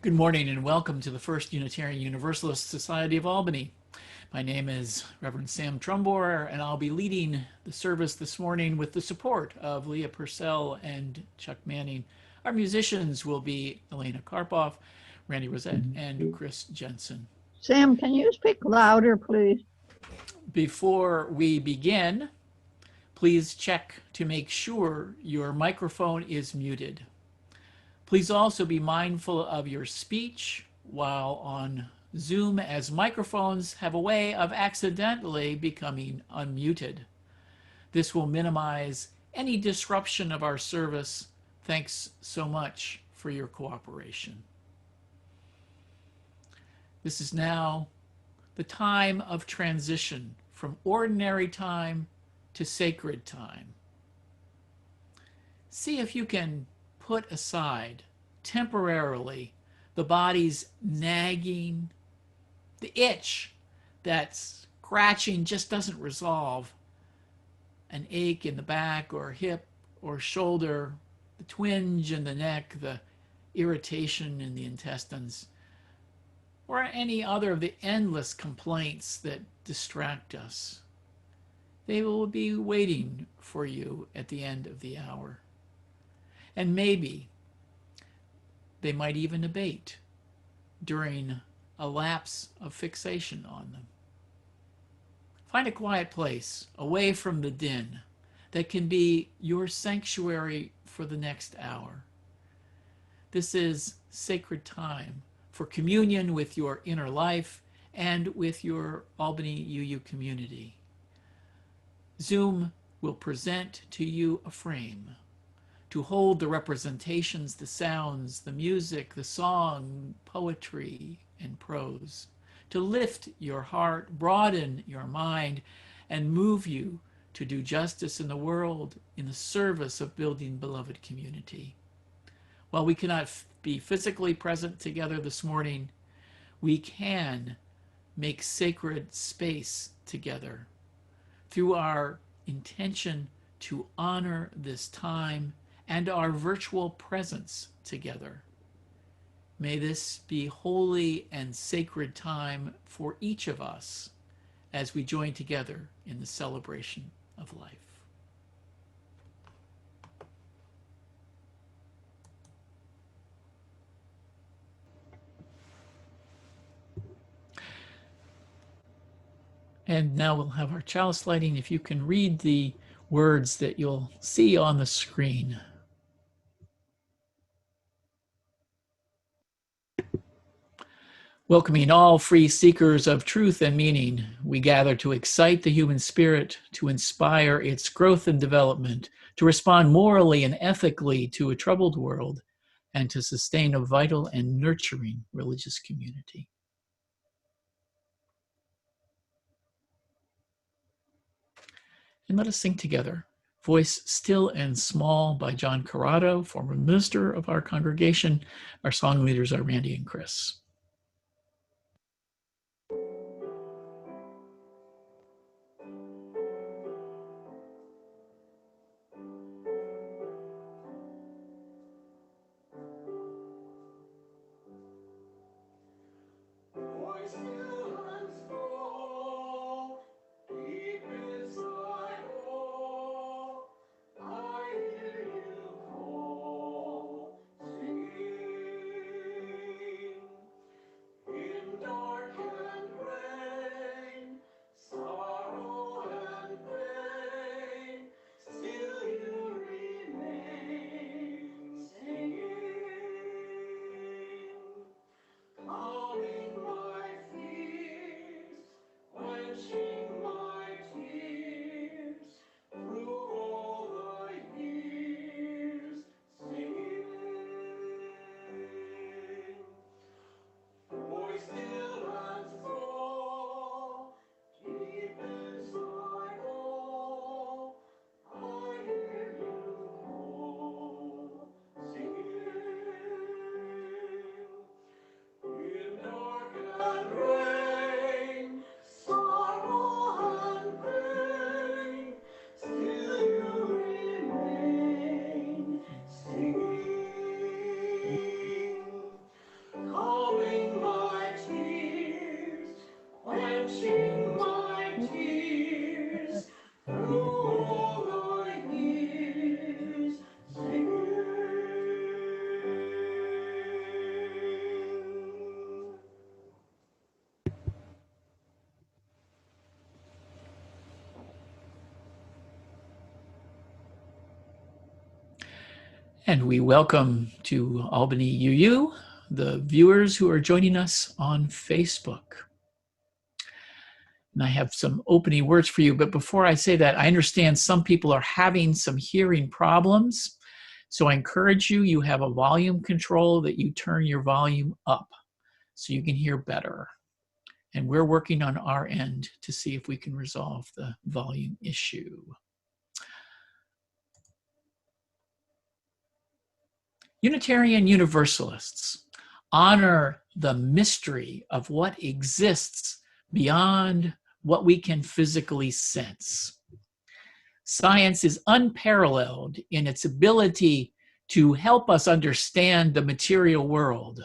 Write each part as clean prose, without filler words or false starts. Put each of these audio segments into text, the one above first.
Good morning and welcome to the First Unitarian Universalist Society of Albany. My name is Reverend Sam Trumbauer, and I'll be leading the service this morning with the support of Leah Purcell and Chuck Manning. Our musicians will be Elena Karpoff, Randy Rosette, and Chris Jensen. Sam, can you speak louder, please? Before we begin, please check to make sure your microphone is muted. Please also be mindful of your speech while on Zoom, as microphones have a way of accidentally becoming unmuted. This will minimize any disruption of our service. Thanks so much for your cooperation. This is now the time of transition from ordinary time to sacred time. See if you can put aside temporarily the body's nagging, the itch that's scratching just doesn't resolve, an ache in the back or hip or shoulder, the twinge in the neck, the irritation in the intestines, or any other of the endless complaints that distract us. They will be waiting for you at the end of the hour. And maybe they might even abate during a lapse of fixation on them. Find a quiet place away from the din that can be your sanctuary for the next hour. This is sacred time for communion with your inner life and with your Albany UU community. Zoom will present to you a frame to hold the representations, the sounds, the music, the song, poetry, and prose, to lift your heart, broaden your mind, and move you to do justice in the world in the service of building beloved community. While we cannot be physically present together this morning, we can make sacred space together through our intention to honor this time and our virtual presence together. May this be holy and sacred time for each of us as we join together in the celebration of life. And now we'll have our chalice lighting. If you can read the words that you'll see on the screen. Welcoming all free seekers of truth and meaning, we gather to excite the human spirit, to inspire its growth and development, to respond morally and ethically to a troubled world, and to sustain a vital and nurturing religious community. And let us sing together, Voice Still and Small by John Corrado, former minister of our congregation. Our song leaders are Randy and Chris. And we welcome to Albany UU the viewers who are joining us on Facebook. And I have some opening words for you, but before I say that, I understand some people are having some hearing problems. So I encourage you, you have a volume control that you turn your volume up so you can hear better. And we're working on our end to see if we can resolve the volume issue. Unitarian Universalists honor the mystery of what exists beyond what we can physically sense. Science is unparalleled in its ability to help us understand the material world.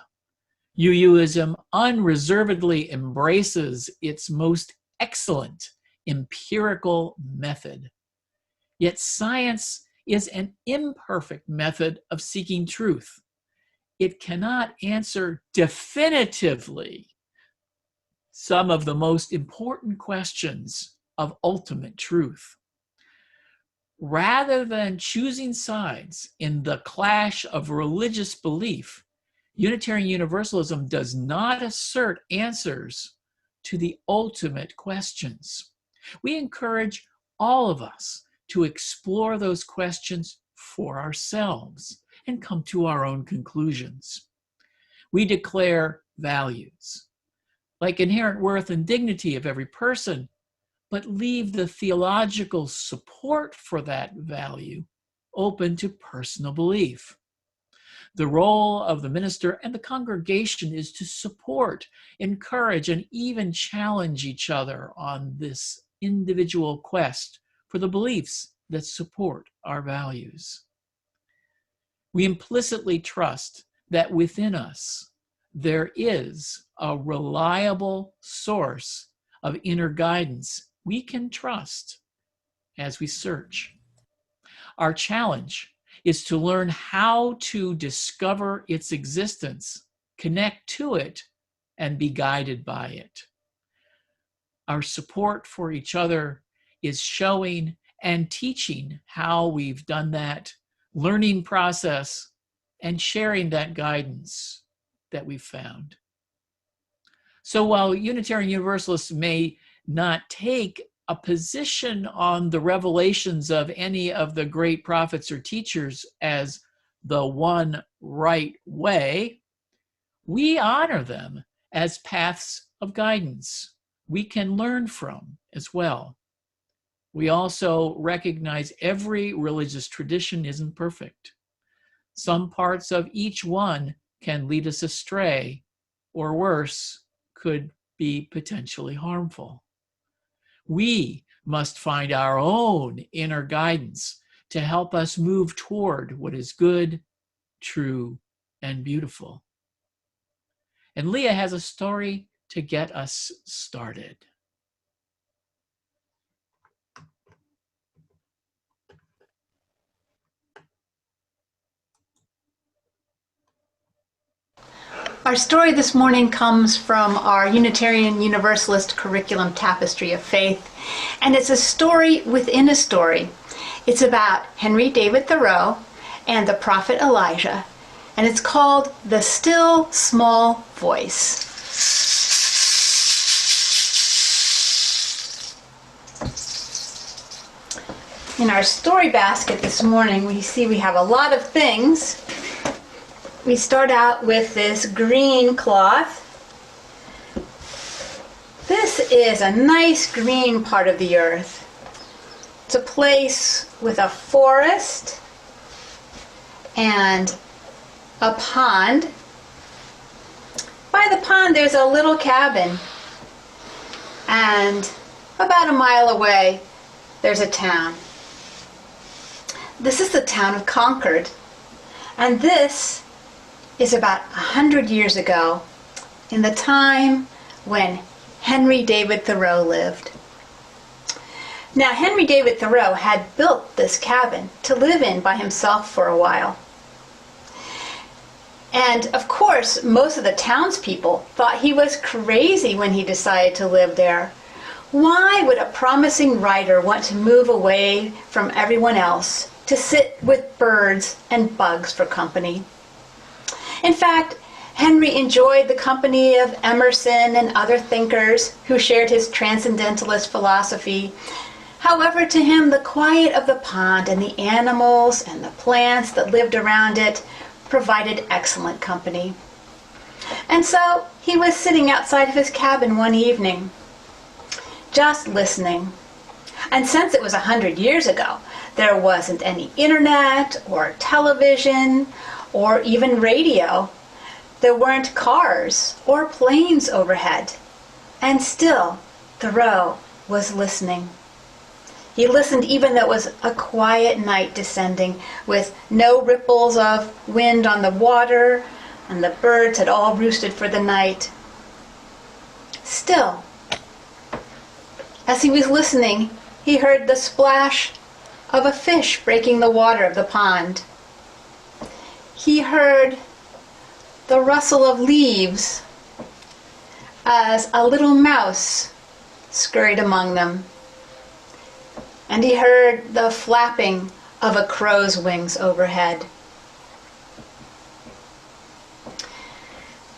UUism unreservedly embraces its most excellent empirical method. Yet science is an imperfect method of seeking truth. It cannot answer definitively some of the most important questions of ultimate truth. Rather than choosing sides in the clash of religious belief, Unitarian Universalism does not assert answers to the ultimate questions. We encourage all of us to explore those questions for ourselves and come to our own conclusions. We declare values, like inherent worth and dignity of every person, but leave the theological support for that value open to personal belief. The role of the minister and the congregation is to support, encourage, and even challenge each other on this individual quest for the beliefs that support our values. We implicitly trust that within us there is a reliable source of inner guidance we can trust as we search. Our challenge is to learn how to discover its existence, connect to it, and be guided by it. Our support for each other is showing and teaching how we've done that learning process and sharing that guidance that we've found. So while Unitarian Universalists may not take a position on the revelations of any of the great prophets or teachers as the one right way, we honor them as paths of guidance we can learn from as well. We also recognize every religious tradition isn't perfect. Some parts of each one can lead us astray, or worse, could be potentially harmful. We must find our own inner guidance to help us move toward what is good, true, and beautiful. And Leah has a story to get us started. Our story this morning comes from our Unitarian Universalist curriculum, Tapestry of Faith, and it's a story within a story. It's about Henry David Thoreau and the prophet Elijah, and it's called The Still Small Voice. In our story basket this morning, we have a lot of things. We start out with this green cloth. This is a nice green part of the earth. It's a place with a forest and a pond. By the pond there's a little cabin, and about a mile away there's a town. This is the town of Concord, and this is about 100 years ago, in the time when Henry David Thoreau lived. Now, Henry David Thoreau had built this cabin to live in by himself for a while. And of course, most of the townspeople thought he was crazy when he decided to live there. Why would a promising writer want to move away from everyone else to sit with birds and bugs for company. In fact, Henry enjoyed the company of Emerson and other thinkers who shared his transcendentalist philosophy. However, to him, the quiet of the pond and the animals and the plants that lived around it provided excellent company. And so he was sitting outside of his cabin one evening, just listening. And since it was 100 years ago, there wasn't any internet or television or even radio. There weren't cars or planes overhead. And still, Thoreau was listening. He listened even though it was a quiet night descending, with no ripples of wind on the water, and the birds had all roosted for the night. Still, as he was listening, he heard the splash of a fish breaking the water of the pond. He heard the rustle of leaves as a little mouse scurried among them. And he heard the flapping of a crow's wings overhead.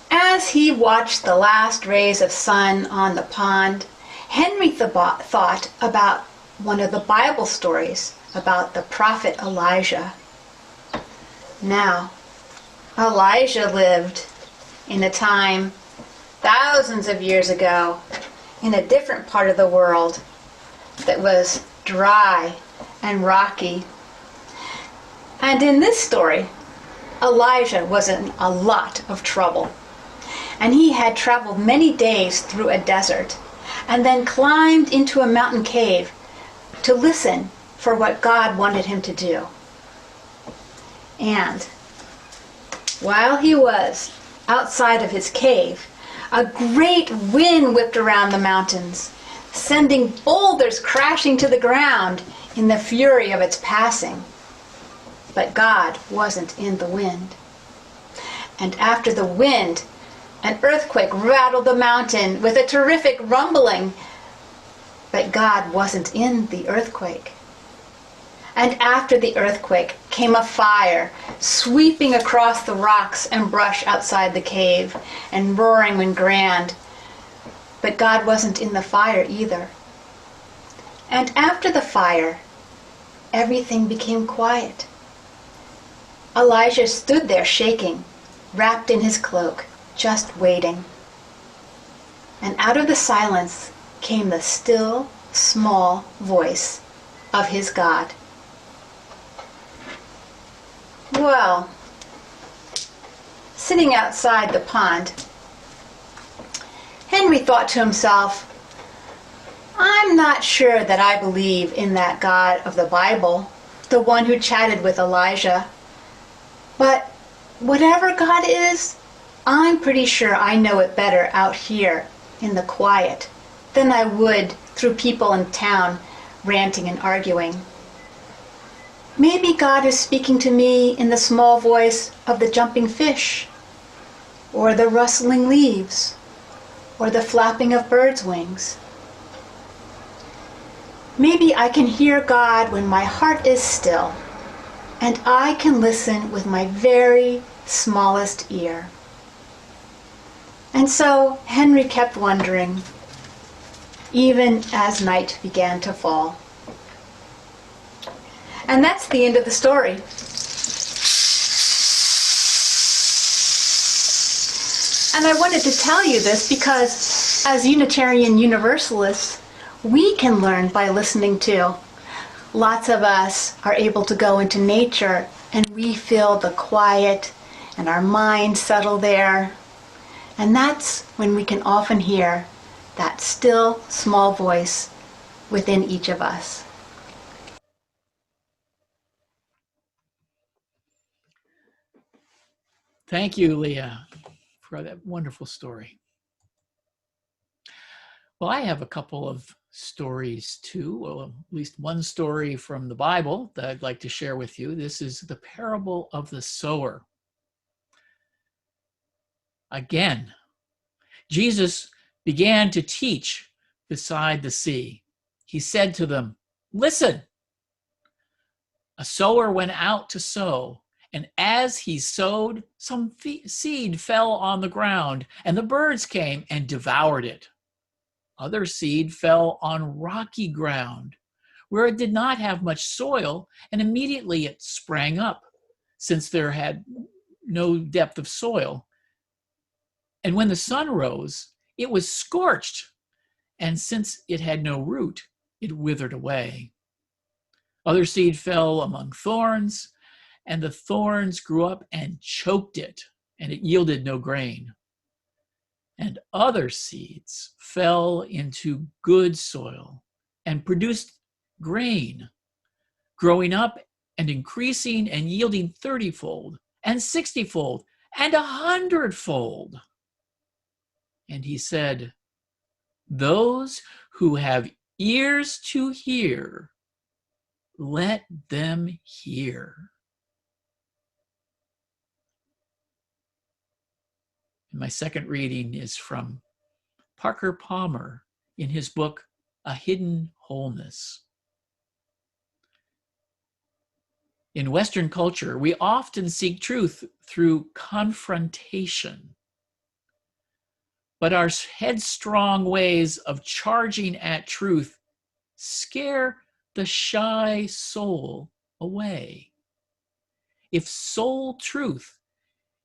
As he watched the last rays of sun on the pond, Henry thought about one of the Bible stories about the prophet Elijah. Now, Elijah lived in a time thousands of years ago in a different part of the world that was dry and rocky. And in this story, Elijah was in a lot of trouble. And he had traveled many days through a desert and then climbed into a mountain cave to listen for what God wanted him to do. And while he was outside of his cave, a great wind whipped around the mountains, sending boulders crashing to the ground in the fury of its passing. But God wasn't in the wind. And after the wind, an earthquake rattled the mountain with a terrific rumbling. But God wasn't in the earthquake. And after the earthquake came a fire, sweeping across the rocks and brush outside the cave, and roaring and grand. But God wasn't in the fire either. And after the fire, everything became quiet. Elijah stood there shaking, wrapped in his cloak, just waiting. And out of the silence came the still, small voice of his God. Well, sitting outside the pond, Henry thought to himself, I'm not sure that I believe in that God of the Bible, the one who chatted with Elijah. But whatever God is, I'm pretty sure I know it better out here in the quiet than I would through people in town ranting and arguing. Maybe God is speaking to me in the small voice of the jumping fish, or the rustling leaves, or the flapping of birds' wings. Maybe I can hear God when my heart is still, and I can listen with my very smallest ear. And so Henry kept wondering, even as night began to fall. And that's the end of the story. And I wanted to tell you this because as Unitarian Universalists, we can learn by listening too. Lots of us are able to go into nature and we feel the quiet and our minds settle there. And that's when we can often hear that still small voice within each of us. Thank you, Leah, for that wonderful story. Well, I have a couple of stories too, well, at least one story from the Bible that I'd like to share with you. This is the parable of the sower. Again, Jesus began to teach beside the sea. He said to them, "Listen." A sower went out to sow, and as he sowed, some seed fell on the ground, and the birds came and devoured it. Other seed fell on rocky ground, where it did not have much soil, and immediately it sprang up, since there had no depth of soil. And when the sun rose, it was scorched, and since it had no root, it withered away. Other seed fell among thorns, and the thorns grew up and choked it, and it yielded no grain. And other seeds fell into good soil and produced grain, growing up and increasing and yielding 30-fold and 60-fold and 100-fold. And he said, "Those who have ears to hear, let them hear." And my second reading is from Parker Palmer in his book, A Hidden Wholeness. In Western culture, we often seek truth through confrontation. But our headstrong ways of charging at truth scare the shy soul away. If soul truth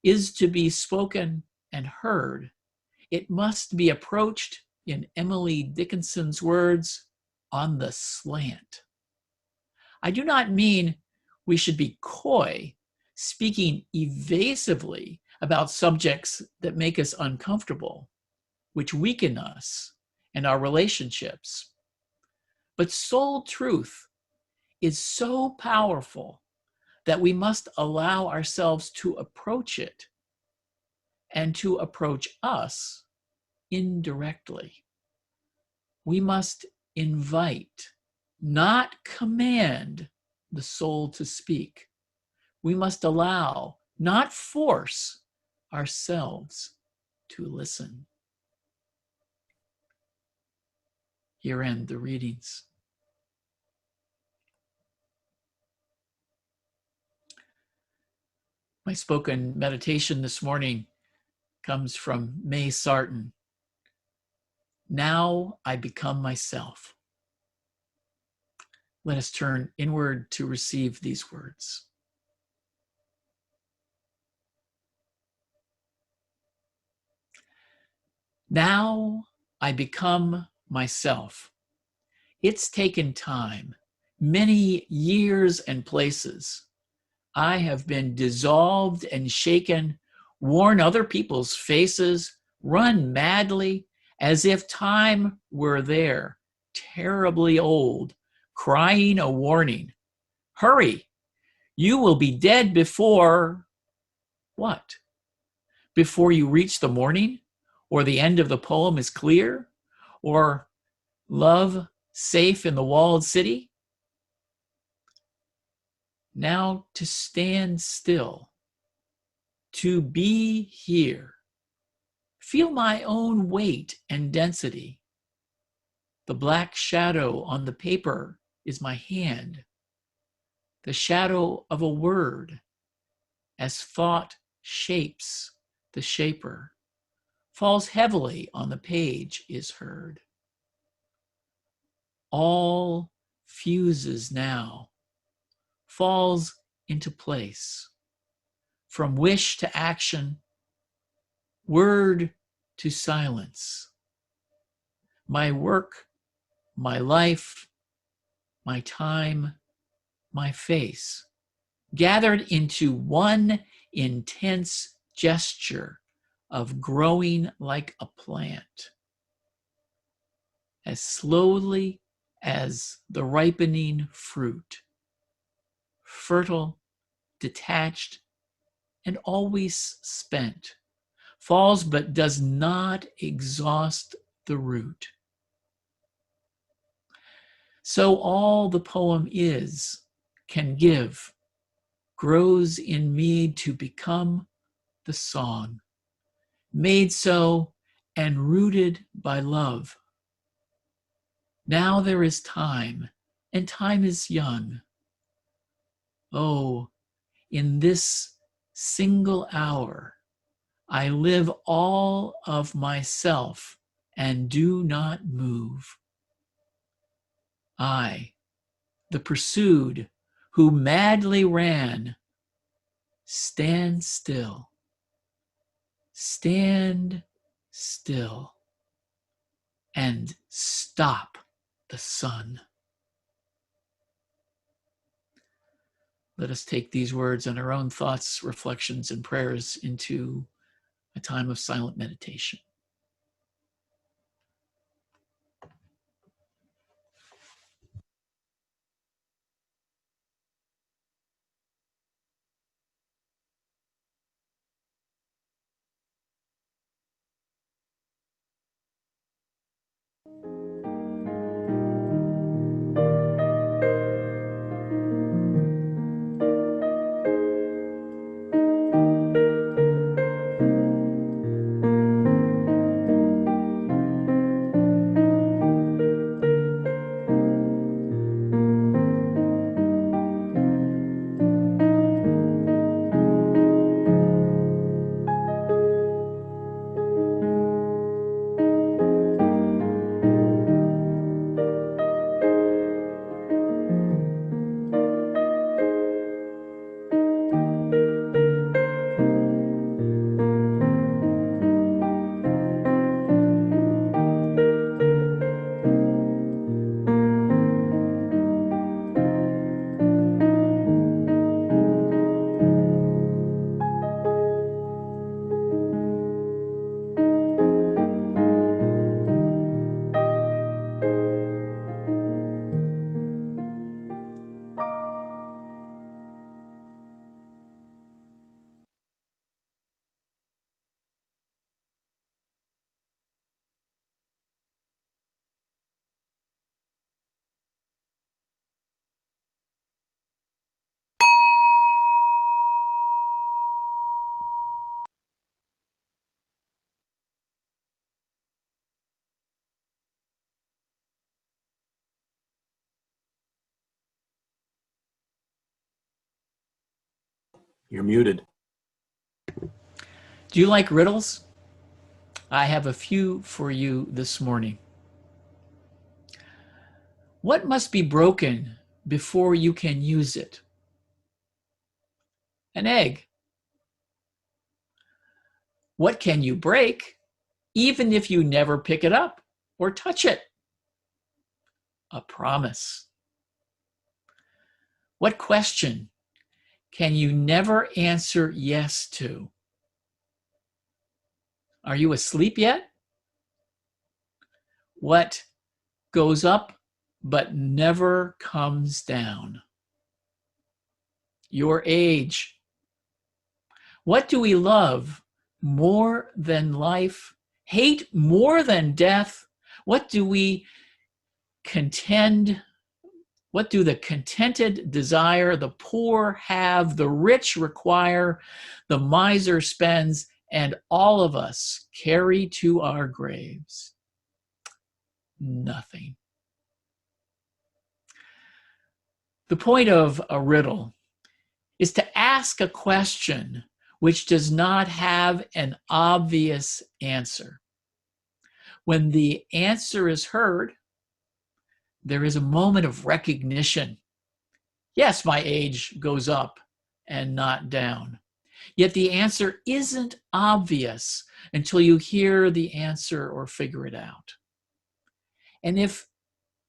is to be spoken and heard, it must be approached, in Emily Dickinson's words, on the slant. I do not mean we should be coy, speaking evasively about subjects that make us uncomfortable, which weaken us and our relationships. But soul truth is so powerful that we must allow ourselves to approach it and to approach us indirectly. We must invite, not command, the soul to speak. We must allow, not force, ourselves to listen. Here end the readings. My spoken meditation this morning comes from May Sarton. Now I become myself. Let us turn inward to receive these words. Now I become myself. It's taken time, many years and places. I have been dissolved and shaken, worn other people's faces, run madly as if time were there, terribly old, crying a warning. Hurry, you will be dead before what? Before you reach the morning, or the end of the poem is clear, or love safe in the walled city? Now to stand still, to be here, feel my own weight and density. The black shadow on the paper is my hand, the shadow of a word, as thought shapes the shaper, falls heavily on the page is heard. All fuses now, falls into place, from wish to action, word to silence. My work, my life, my time, my face, gathered into one intense gesture of growing like a plant, as slowly as the ripening fruit, fertile, detached, and always spent, falls but does not exhaust the root. So all the poem is, can give, grows in me to become the song, made so and rooted by love. Now there is time, and time is young. Oh, in this single hour, I live all of myself and do not move. I, the pursued, who madly ran, stand still. Stand still and stop the sun. Let us take these words and our own thoughts, reflections, and prayers into a time of silent meditation. You're muted. Do you like riddles? I have a few for you this morning. What must be broken before you can use it? An egg. What can you break even if you never pick it up or touch it? A promise. What question can you never answer yes to? Are you asleep yet? What goes up but never comes down? Your age. What do we love more than life? Hate more than death? What do we contend? What do the contented desire, the poor have, the rich require, the miser spends, and all of us carry to our graves? Nothing. The point of a riddle is to ask a question which does not have an obvious answer. When the answer is heard, there is a moment of recognition. Yes, my age goes up and not down. Yet the answer isn't obvious until you hear the answer or figure it out. And if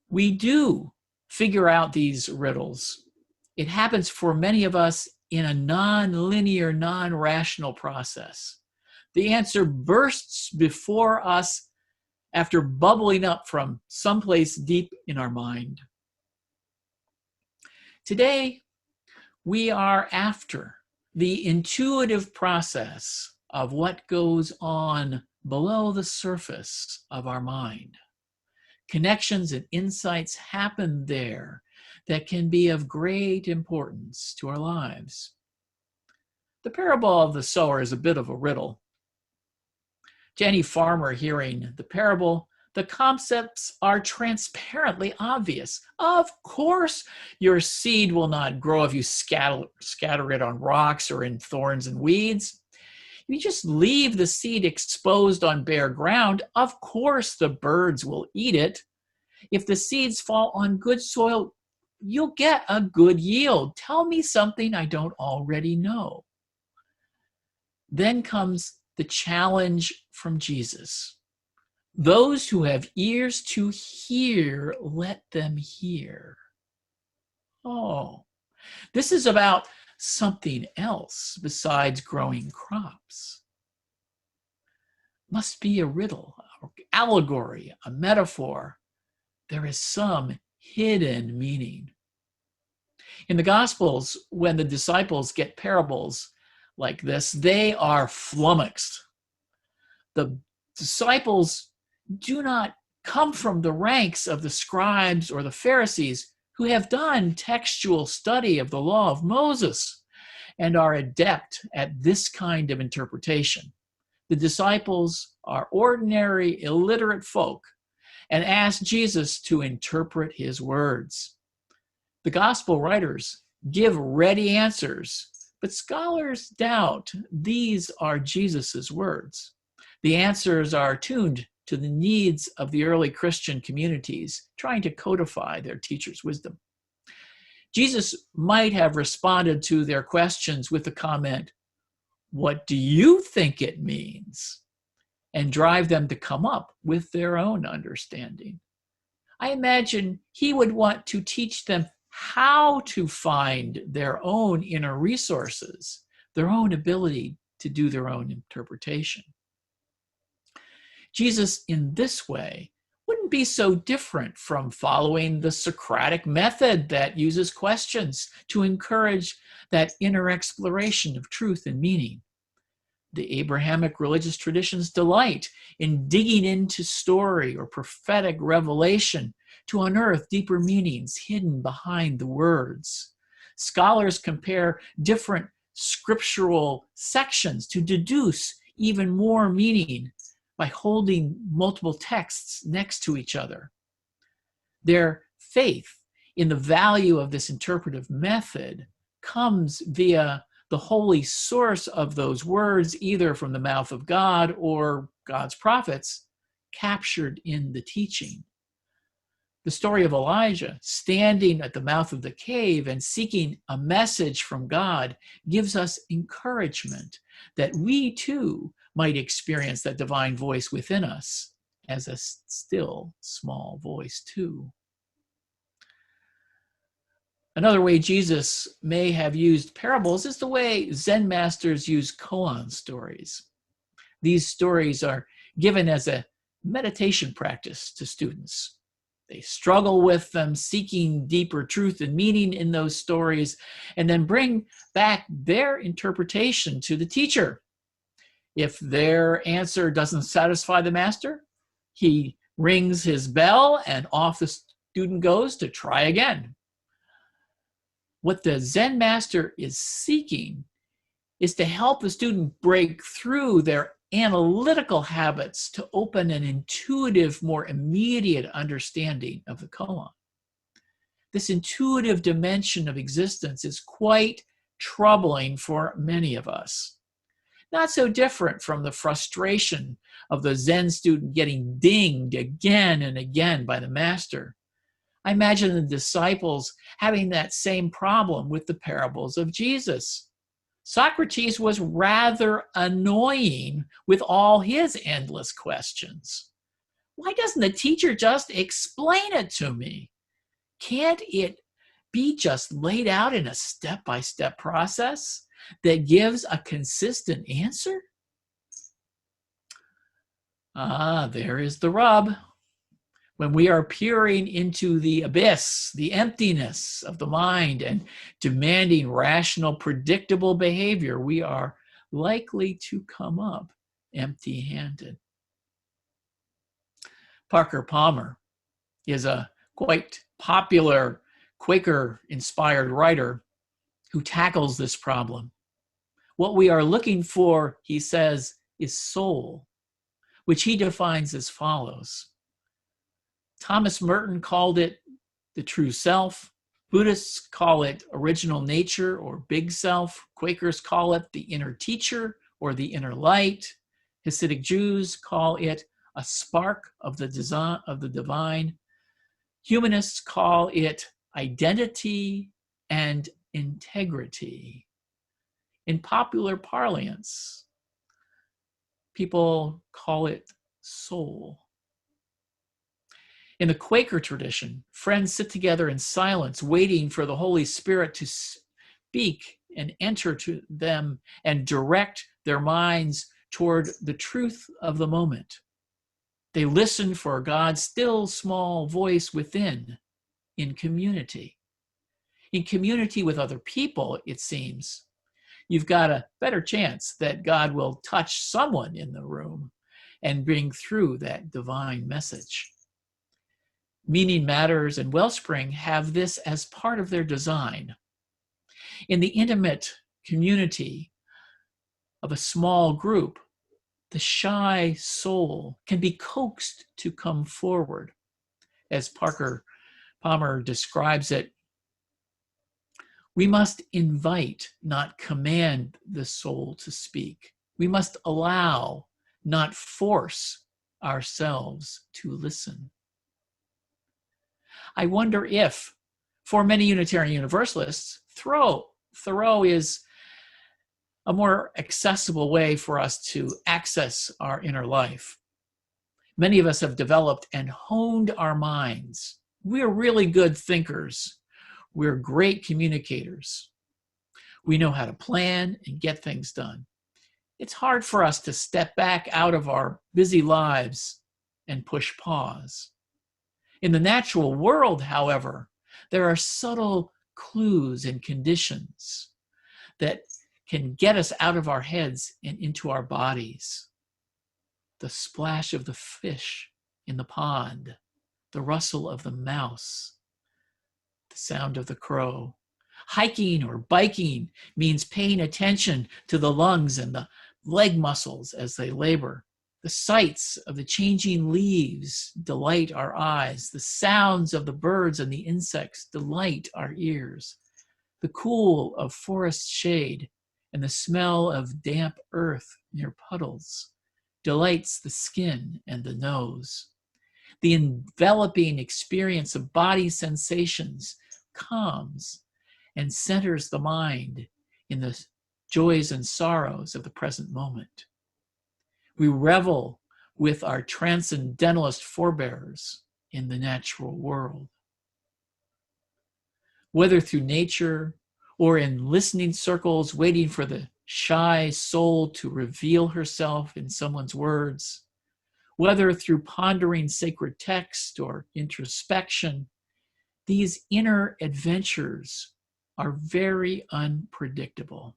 we do figure out these riddles, it happens for many of us in a non-linear, non-rational process. The answer bursts before us after bubbling up from someplace deep in our mind. Today, we are after the intuitive process of what goes on below the surface of our mind. Connections and insights happen there that can be of great importance to our lives. The parable of the sower is a bit of a riddle. To any farmer hearing the parable, The concepts are transparently obvious. Of course, your seed will not grow if you scatter it on rocks or in thorns and weeds. If you just leave the seed exposed on bare ground, of course the birds will eat it. If the seeds fall on good soil, you'll get a good yield. Tell me something I don't already know. Then comes the challenge from Jesus. Those who have ears to hear, let them hear. Oh, this is about something else besides growing crops. Must be a riddle, an allegory, a metaphor. There is some hidden meaning. In the Gospels, when the disciples get parables like this, they are flummoxed. The disciples do not come from the ranks of the scribes or the Pharisees who have done textual study of the law of Moses and are adept at this kind of interpretation. The disciples are ordinary, illiterate folk and ask Jesus to interpret his words. The gospel writers give ready answers, but scholars doubt these are Jesus's words. The answers are tuned to the needs of the early Christian communities, trying to codify their teacher's wisdom. Jesus might have responded to their questions with the comment, "What do you think it means?" and drive them to come up with their own understanding. I imagine he would want to teach them how to find their own inner resources, their own ability to do their own interpretation. Jesus, in this way, wouldn't be so different from following the Socratic method that uses questions to encourage that inner exploration of truth and meaning. The Abrahamic religious traditions delight in digging into story or prophetic revelation to unearth deeper meanings hidden behind the words. Scholars compare different scriptural sections to deduce even more meaning by holding multiple texts next to each other. Their faith in the value of this interpretive method comes via the holy source of those words, either from the mouth of God or God's prophets, captured in the teaching. The story of Elijah standing at the mouth of the cave and seeking a message from God gives us encouragement that we too might experience that divine voice within us as a still small voice too. Another way Jesus may have used parables is the way Zen masters use koan stories. These stories are given as a meditation practice to students. They struggle with them, seeking deeper truth and meaning in those stories, and then bring back their interpretation to the teacher. If their answer doesn't satisfy the master, he rings his bell and off the student goes to try again. What the Zen master is seeking is to help the student break through their analytical habits to open an intuitive, more immediate understanding of the koan. This intuitive dimension of existence is quite troubling for many of us. Not so different from the frustration of the Zen student getting dinged again and again by the master. I imagine the disciples having that same problem with the parables of Jesus. Socrates was rather annoying with all his endless questions. Why doesn't the teacher just explain it to me? Can't it be just laid out in a step-by-step process that gives a consistent answer? There is the rub. When we are peering into the abyss, the emptiness of the mind, and demanding rational, predictable behavior, we are likely to come up empty-handed. Parker Palmer is a quite popular Quaker-inspired writer who tackles this problem. What we are looking for, he says, is soul, which he defines as follows: Thomas Merton called it the true self. Buddhists call it original nature or big self. Quakers call it the inner teacher or the inner light. Hasidic Jews call it a spark of the divine. Humanists call it identity and integrity. In popular parlance, people call it soul. In the Quaker tradition, friends sit together in silence, waiting for the Holy Spirit to speak and enter to them and direct their minds toward the truth of the moment. They listen for God's still small voice within in community. In community with other people, it seems, you've got a better chance that God will touch someone in the room and bring through that divine message. Meaning Matters and Wellspring have this as part of their design. In the intimate community of a small group, the shy soul can be coaxed to come forward. As Parker Palmer describes it, we must invite, not command the soul to speak. We must allow, not force ourselves to listen. I wonder if, for many Unitarian Universalists, Thoreau is a more accessible way for us to access our inner life. Many of us have developed and honed our minds. We're really good thinkers. We're great communicators. We know how to plan and get things done. It's hard for us to step back out of our busy lives and push pause. In the natural world, however, there are subtle clues and conditions that can get us out of our heads and into our bodies. The splash of the fish in the pond, the rustle of the mouse, the sound of the crow. Hiking or biking means paying attention to the lungs and the leg muscles as they labor. The sights of the changing leaves delight our eyes. The sounds of the birds and the insects delight our ears. The cool of forest shade and the smell of damp earth near puddles delights the skin and the nose. The enveloping experience of body sensations calms and centers the mind in the joys and sorrows of the present moment. We revel with our transcendentalist forebears in the natural world. Whether through nature or in listening circles waiting for the shy soul to reveal herself in someone's words, whether through pondering sacred text or introspection, these inner adventures are very unpredictable.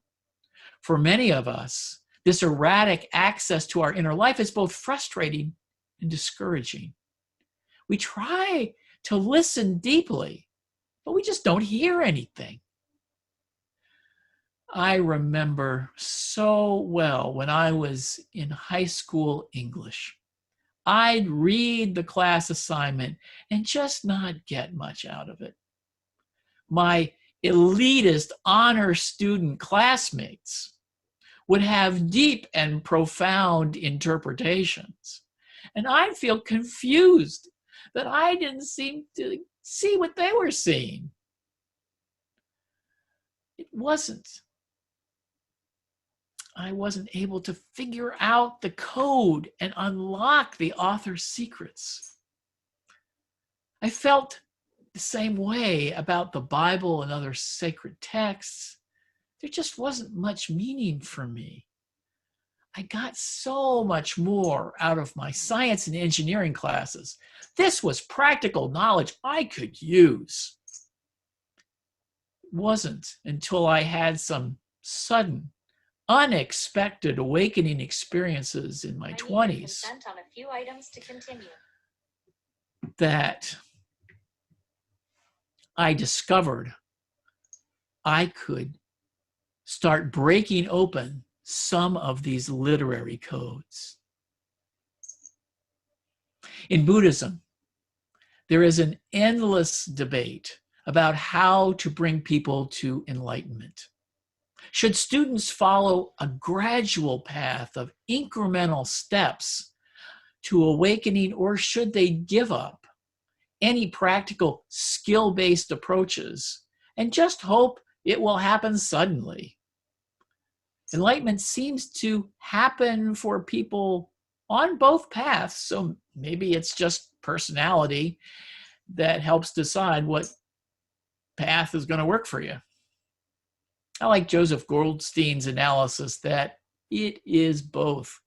For many of us, this erratic access to our inner life is both frustrating and discouraging. We try to listen deeply, but we just don't hear anything. I remember so well when I was in high school English. I'd read the class assignment and just not get much out of it. My elitist honor student classmates would have deep and profound interpretations, and I'd feel confused that I didn't seem to see what they were seeing. I wasn't able to figure out the code and unlock the author's secrets. I felt the same way about the Bible and other sacred texts. There just wasn't much meaning for me. I got so much more out of my science and engineering classes. This was practical knowledge I could use. It wasn't until I had some sudden, unexpected awakening experiences in my 20s on a few items to continue. that I discovered I could start breaking open some of these literary codes. In Buddhism, there is an endless debate about how to bring people to enlightenment. Should students follow a gradual path of incremental steps to awakening, or should they give up any practical skill-based approaches and just hope it will happen suddenly? Enlightenment seems to happen for people on both paths, so maybe it's just personality that helps decide what path is going to work for you. I like Joseph Goldstein's analysis that it is both.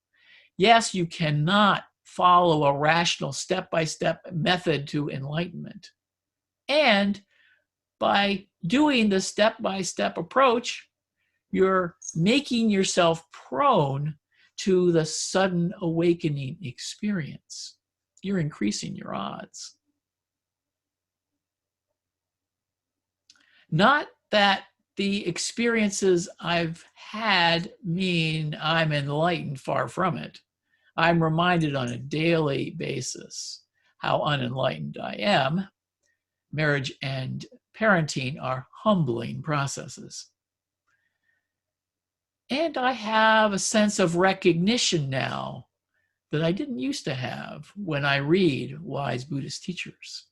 Yes, you cannot follow a rational step-by-step method to enlightenment. And by doing the step-by-step approach, you're making yourself prone to the sudden awakening experience. You're increasing your odds. Not that the experiences I've had mean I'm enlightened, far from it. I'm reminded on a daily basis how unenlightened I am. Marriage and parenting are humbling processes. And I have a sense of recognition now that I didn't used to have when I read wise Buddhist teachers.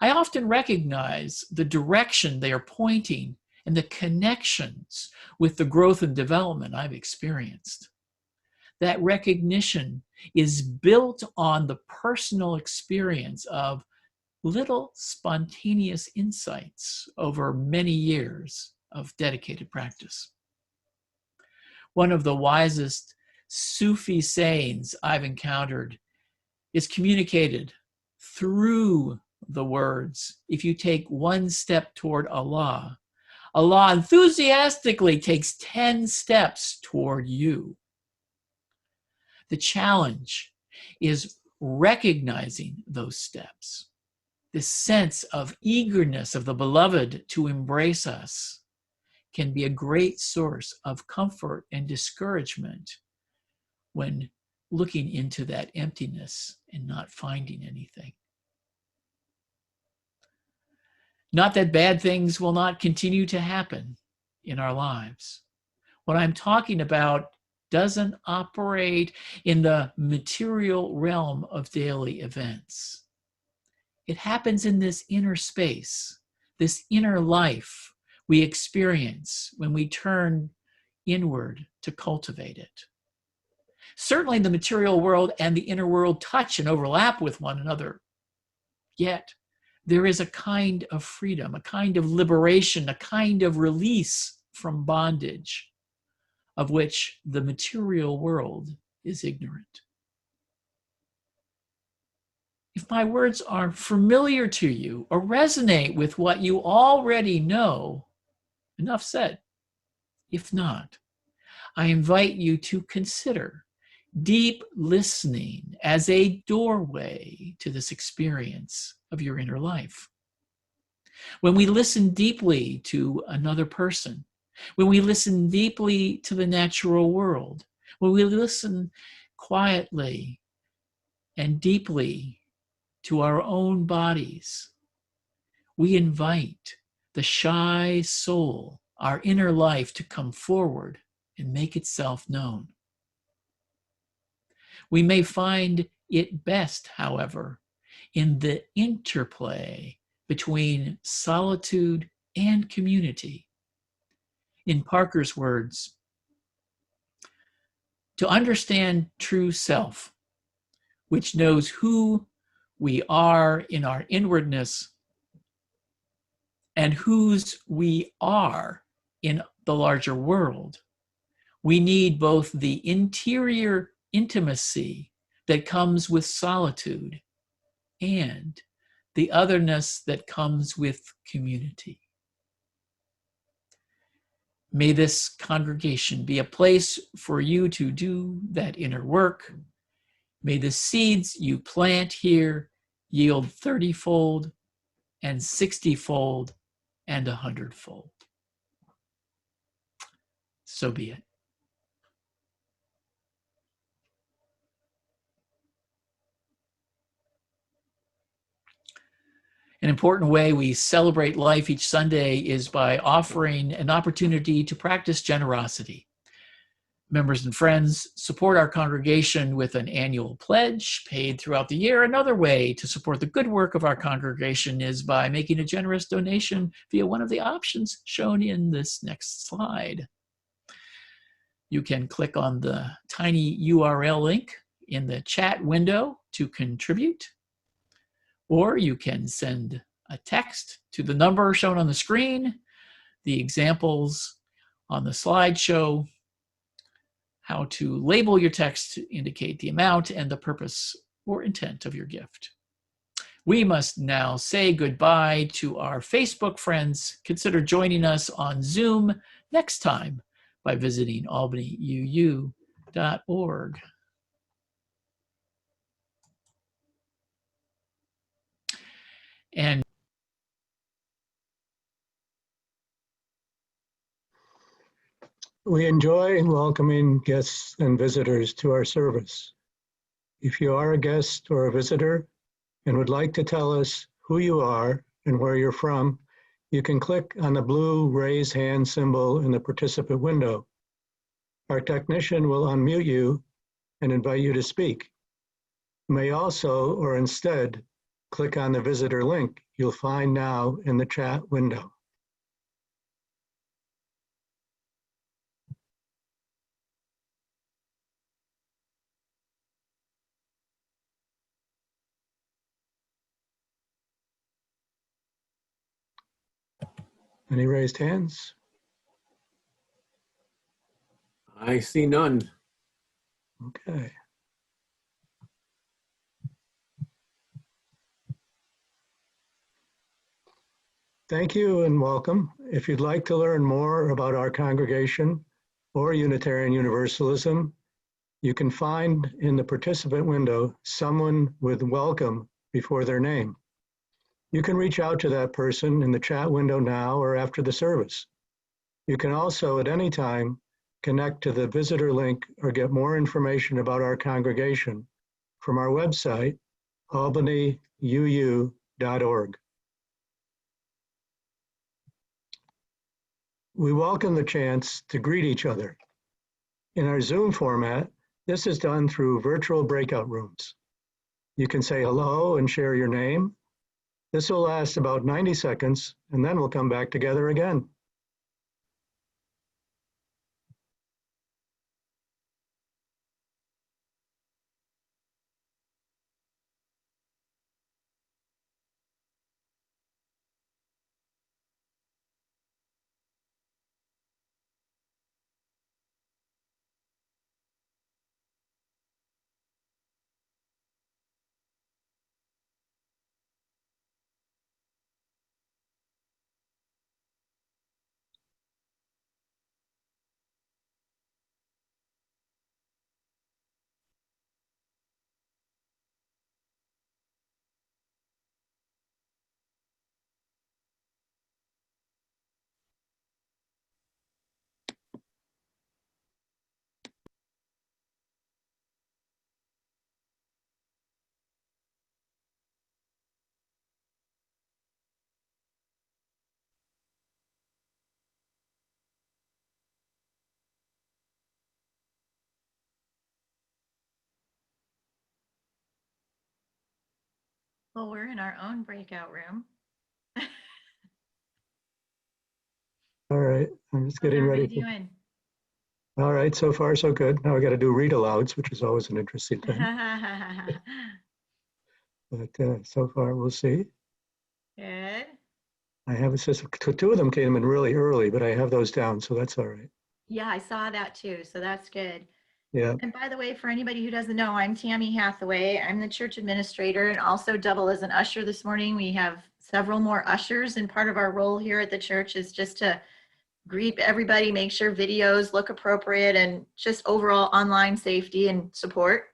I often recognize the direction they are pointing and the connections with the growth and development I've experienced. That recognition is built on the personal experience of little spontaneous insights over many years of dedicated practice. One of the wisest Sufi sayings I've encountered is communicated through the words, if you take one step toward Allah, Allah enthusiastically takes 10 steps toward you. The challenge is recognizing those steps. This sense of eagerness of the beloved to embrace us can be a great source of comfort and discouragement when looking into that emptiness and not finding anything. Not that bad things will not continue to happen in our lives. What I'm talking about doesn't operate in the material realm of daily events. It happens in this inner space, this inner life we experience when we turn inward to cultivate it. Certainly the material world and the inner world touch and overlap with one another. Yet there is a kind of freedom, a kind of liberation, a kind of release from bondage of which the material world is ignorant. If my words are familiar to you or resonate with what you already know, enough said. If not, I invite you to consider deep listening as a doorway to this experience of your inner life. When we listen deeply to another person, when we listen deeply to the natural world, when we listen quietly and deeply to our own bodies, we invite the shy soul, our inner life, to come forward and make itself known. We may find it best, however, in the interplay between solitude and community. In Parker's words, to understand true self, which knows who we are in our inwardness and whose we are in the larger world, we need both the interior intimacy that comes with solitude and the otherness that comes with community. May this congregation be a place for you to do that inner work. May the seeds you plant here yield 30-fold and 60-fold and 100-fold. So be it. An important way we celebrate life each Sunday is by offering an opportunity to practice generosity. Members and friends support our congregation with an annual pledge paid throughout the year. Another way to support the good work of our congregation is by making a generous donation via one of the options shown in this next slide. You can click on the tiny URL link in the chat window to contribute, or you can send a text to the number shown on the screen. The examples on the slide show how to label your text to indicate the amount and the purpose or intent of your gift. We must now say goodbye to our Facebook friends. Consider joining us on Zoom next time by visiting albanyuu.org. And we enjoy welcoming guests and visitors to our service. If you are a guest or a visitor and would like to tell us who you are and where you're from, you can click on the blue raise hand symbol in the participant window. Our technician will unmute you and invite you to speak. You may also, or instead, click on the visitor link you'll find now in the chat window. Any raised hands? I see none. Okay. Thank you and welcome. If you'd like to learn more about our congregation or Unitarian Universalism, you can find in the participant window someone with welcome before their name. You can reach out to that person in the chat window now or after the service. You can also at any time connect to the visitor link or get more information about our congregation from our website, albanyuu.org. We welcome the chance to greet each other. In our Zoom format, this is done through virtual breakout rooms. You can say hello and share your name. This will last about 90 seconds, and then we'll come back together again. Well, we're in our own breakout room. All right, I'm just getting ready. Doing? All right, so far so good. Now I got to do read alouds, which is always an interesting thing. But so far we'll see. Good. I have a system. Two of them came in really early, but I have those down, so that's all right. Yeah, I saw that too, so that's good. Yeah. And by the way, for anybody who doesn't know, I'm Tammy Hathaway. I'm the church administrator and also double as an usher this morning. We have several more ushers, and part of our role here at the church is just to greet everybody, make sure videos look appropriate, and just overall online safety and support.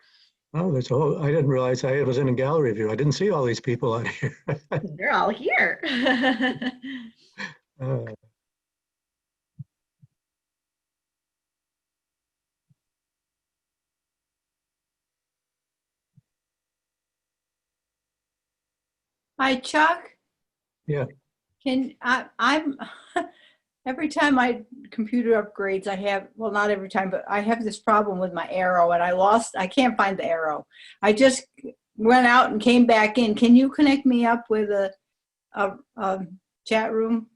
Oh, there's a whole, I didn't realize I was in a gallery view. I didn't see all these people out here. They're all here. Hi, Chuck. Yeah. I'm every time my computer upgrades, I have, well, not every time, but I have this problem with my arrow, and I can't find the arrow. I just went out and came back in. Can you connect me up with a chat room?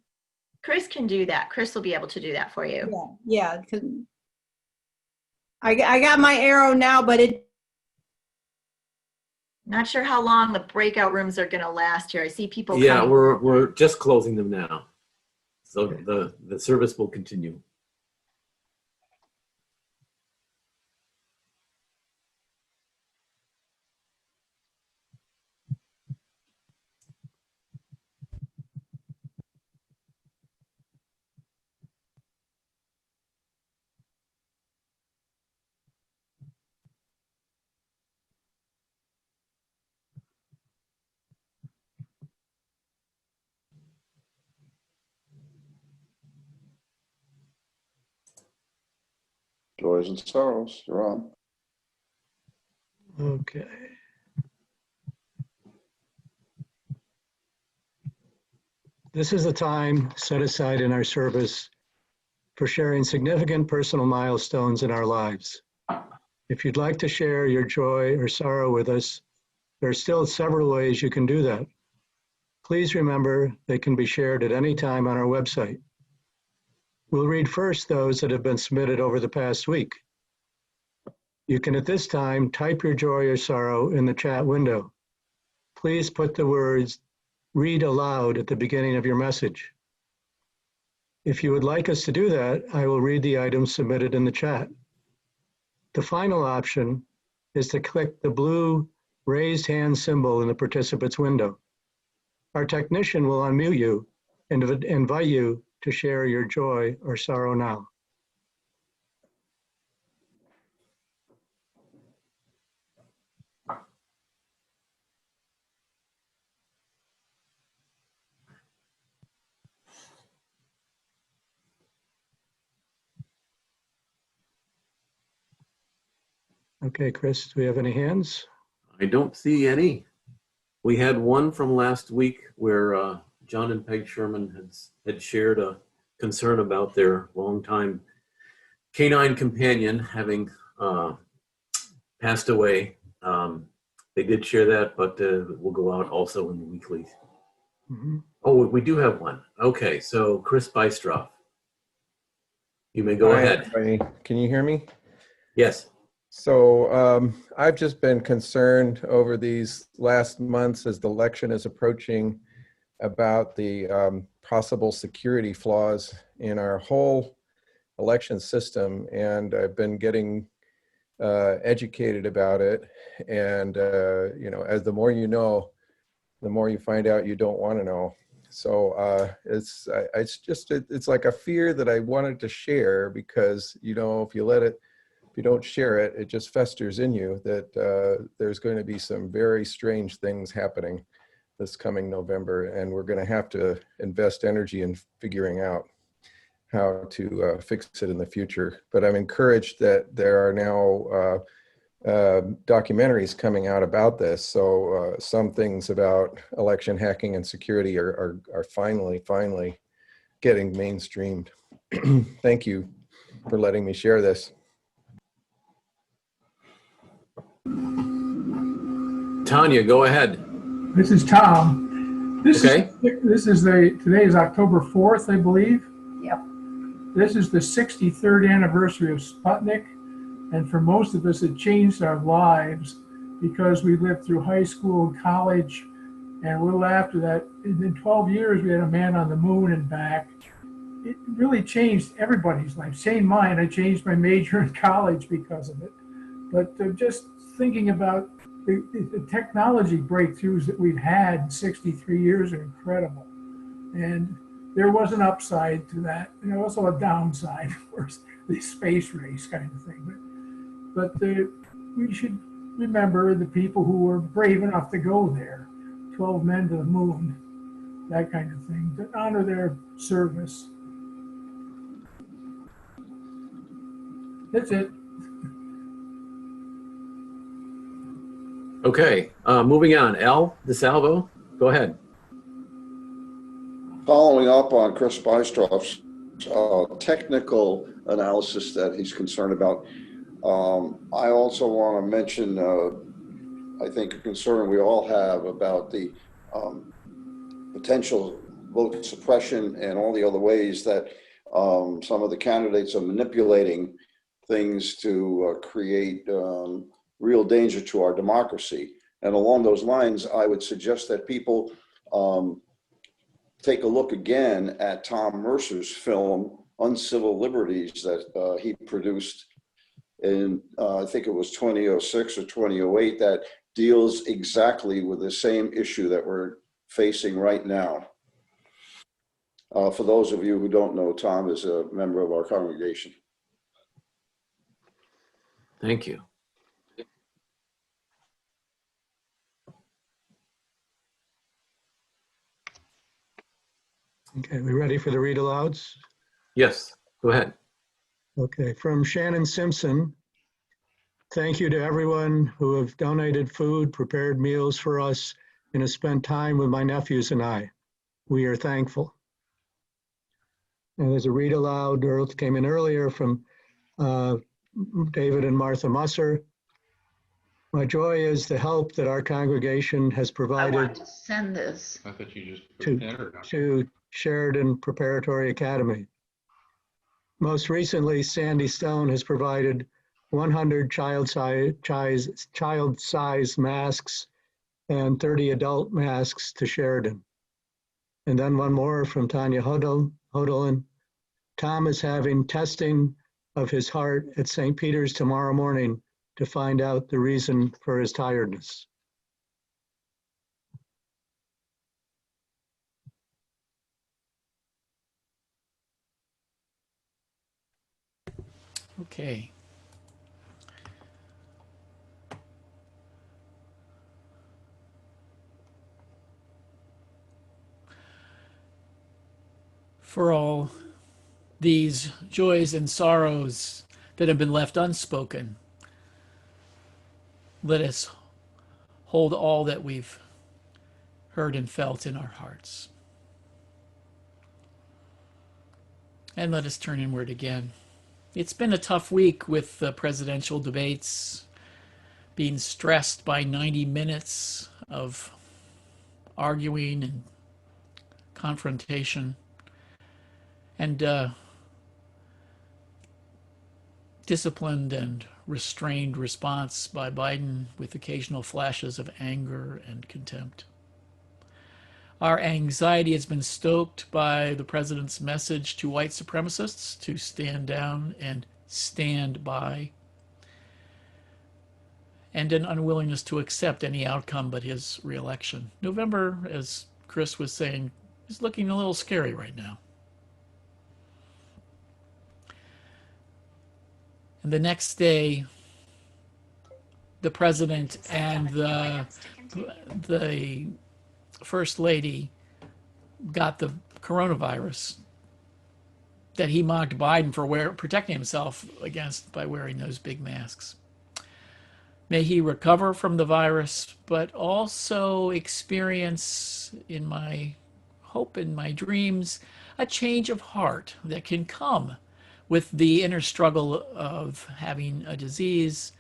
Chris can do that. Chris will be able to do that for you. Yeah. 'Cause I got my arrow now, but it. Not sure how long the breakout rooms are going to last here. I see people. Yeah, coming. we're just closing them now. So the service will continue. Joys and sorrows, you're on. Okay. This is a time set aside in our service for sharing significant personal milestones in our lives. If you'd like to share your joy or sorrow with us, there are still several ways you can do that. Please remember they can be shared at any time on our website. We'll read first those that have been submitted over the past week. You can at this time type your joy or sorrow in the chat window. Please put the words "read aloud" at the beginning of your message. If you would like us to do that, I will read the items submitted in the chat. The final option is to click the blue raised hand symbol in the participants window. Our technician will unmute you and invite you to share your joy or sorrow now. Okay, Chris, do we have any hands? I don't see any. We had one from last week where John and Peg Sherman had shared a concern about their longtime canine companion having passed away. They did share that, but it will go out also in the weekly. Mm-hmm. Oh, we do have one. Okay, so Chris Bystroff, you may go Hi, ahead. everybody. Can you hear me? Yes. So I've just been concerned over these last months as the election is approaching about the possible security flaws in our whole election system. And I've been getting educated about it. And, you know, as the more you know, the more you find out you don't want to know. So it's like a fear that I wanted to share because, you know, if you don't share it, it just festers in you that there's going to be some very strange things happening this coming November, and we're going to have to invest energy in figuring out how to fix it in the future. But I'm encouraged that there are now documentaries coming out about this. So some things about election hacking and security are finally getting mainstreamed. Thank you for letting me share this. Tanya, go ahead. This is Tom. Today is October 4th, I believe. Yep. This is the 63rd anniversary of Sputnik. And for most of us, it changed our lives because we lived through high school and college. And a little after that, in 12 years, we had a man on the moon and back. It really changed everybody's life. Same mine. I changed my major in college because of it. But just thinking about the technology breakthroughs that we've had in 63 years are incredible. And there was an upside to that, and also a downside, of course, the space race kind of thing. But we should remember the people who were brave enough to go there, 12 men to the moon, that kind of thing, to honor their service. That's it. Okay, moving on. Al DeSalvo, go ahead. Following up on Chris Bystrov's technical analysis that he's concerned about, I also want to mention, I think, a concern we all have about the potential vote suppression and all the other ways that some of the candidates are manipulating things to create real danger to our democracy. And along those lines, I would suggest that people take a look again at Tom Mercer's film, Uncivil Liberties, that he produced in, I think it was 2006 or 2008, that deals exactly with the same issue that we're facing right now. For those of you who don't know, Tom is a member of our congregation. Thank you. Okay, we ready for the read alouds? Yes, go ahead. Okay, from Shannon Simpson. Thank you to everyone who have donated food, prepared meals for us, and has spent time with my nephews and I. We are thankful. And there's a read aloud, came in earlier from David and Martha Musser. My joy is the help that our congregation has provided Send this. I thought you just put to, enter down. to Sheridan Preparatory Academy. Most recently, Sandy Stone has provided 100 child-size masks and 30 adult masks to Sheridan. And then one more from Tanya Hodelin. Tom is having testing of his heart at St. Peter's tomorrow morning to find out the reason for his tiredness. Okay. For all these joys and sorrows that have been left unspoken, let us hold all that we've heard and felt in our hearts. And let us turn inward again. It's been a tough week with the presidential debates, being stressed by 90 minutes of arguing and confrontation, and disciplined and restrained response by Biden with occasional flashes of anger and contempt. Our anxiety has been stoked by the president's message to white supremacists to stand down and stand by, and an unwillingness to accept any outcome but his reelection. November, as Chris was saying, is looking a little scary right now. And the next day, the president and the first lady got the coronavirus that he mocked Biden for protecting himself against by wearing those big masks. May he recover from the virus, but also experience, in my hope, in my dreams, a change of heart that can come with the inner struggle of having a disease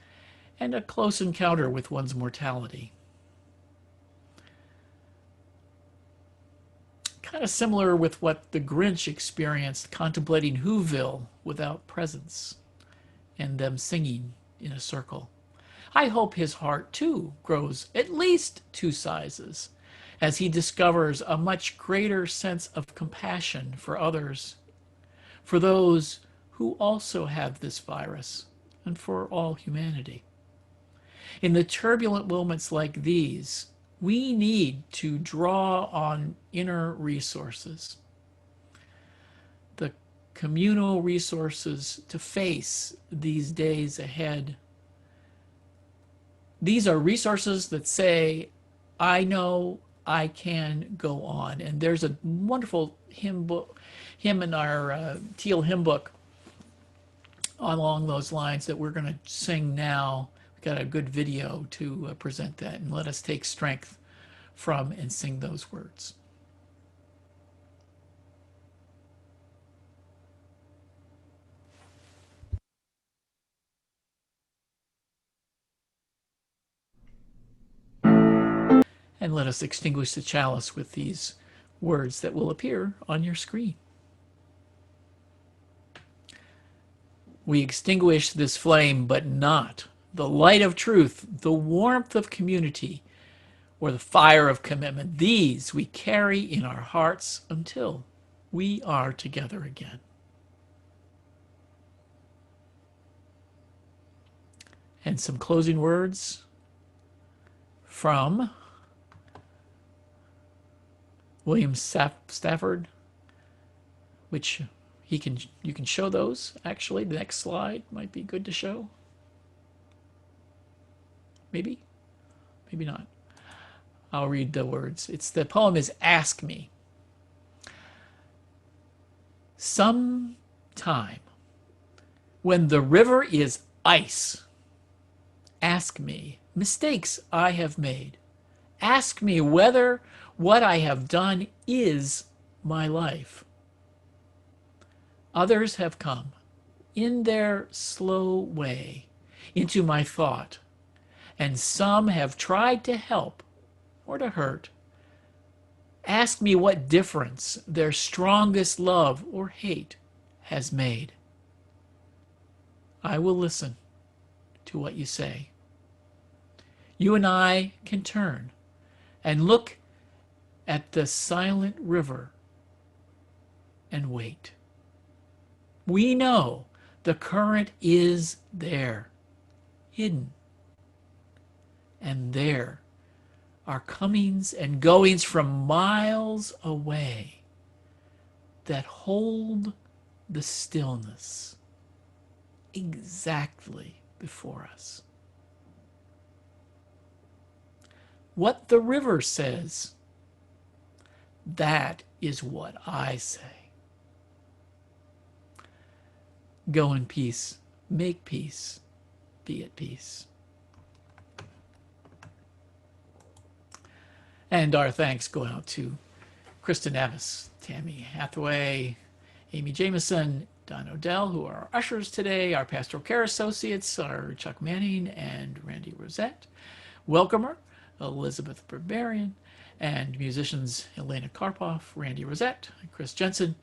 and a close encounter with one's mortality. Kind of similar with what the Grinch experienced contemplating Whoville without presents and them singing in a circle. I hope his heart too grows at least 2 sizes as he discovers a much greater sense of compassion for others, for those who also have this virus, and for all humanity. In the turbulent moments like these, we need to draw on inner resources, the communal resources to face these days ahead. These are resources that say, I know I can go on. And there's a wonderful hymn in our Teal hymn book along those lines that we're going to sing now. We've got a good video to present that, and let us take strength from and sing those words. And let us extinguish the chalice with these words that will appear on your screen. We extinguish this flame, but not the light of truth, the warmth of community, or the fire of commitment. These we carry in our hearts until we are together again. And some closing words from William Stafford, which you can show those. Actually, the next slide might be good to show. Maybe not. I'll read the words. The poem is Ask Me. Sometime when the river is ice, ask me mistakes I have made. Ask me whether what I have done is my life. Others have come in their slow way into my thought, and some have tried to help or to hurt. Ask me what difference their strongest love or hate has made. I will listen to what you say. You and I can turn and look at the silent river and wait. We know the current is there, hidden. And there are comings and goings from miles away that hold the stillness exactly before us. What the river says, that is what I say. Go in peace, make peace, be at peace. And our thanks go out to Krista Navis, Tammy Hathaway, Amy Jameson, Don Odell, who are our ushers today, our pastoral care associates, our Chuck Manning and Randy Rosette, welcomer Elizabeth Barbarian, and musicians Elena Karpoff, Randy Rosette, and Chris Jensen,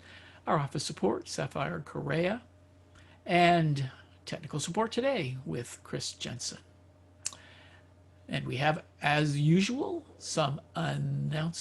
our office support, Sapphire Correa, and technical support today with Chris Jensen. And we have, as usual, some announcements.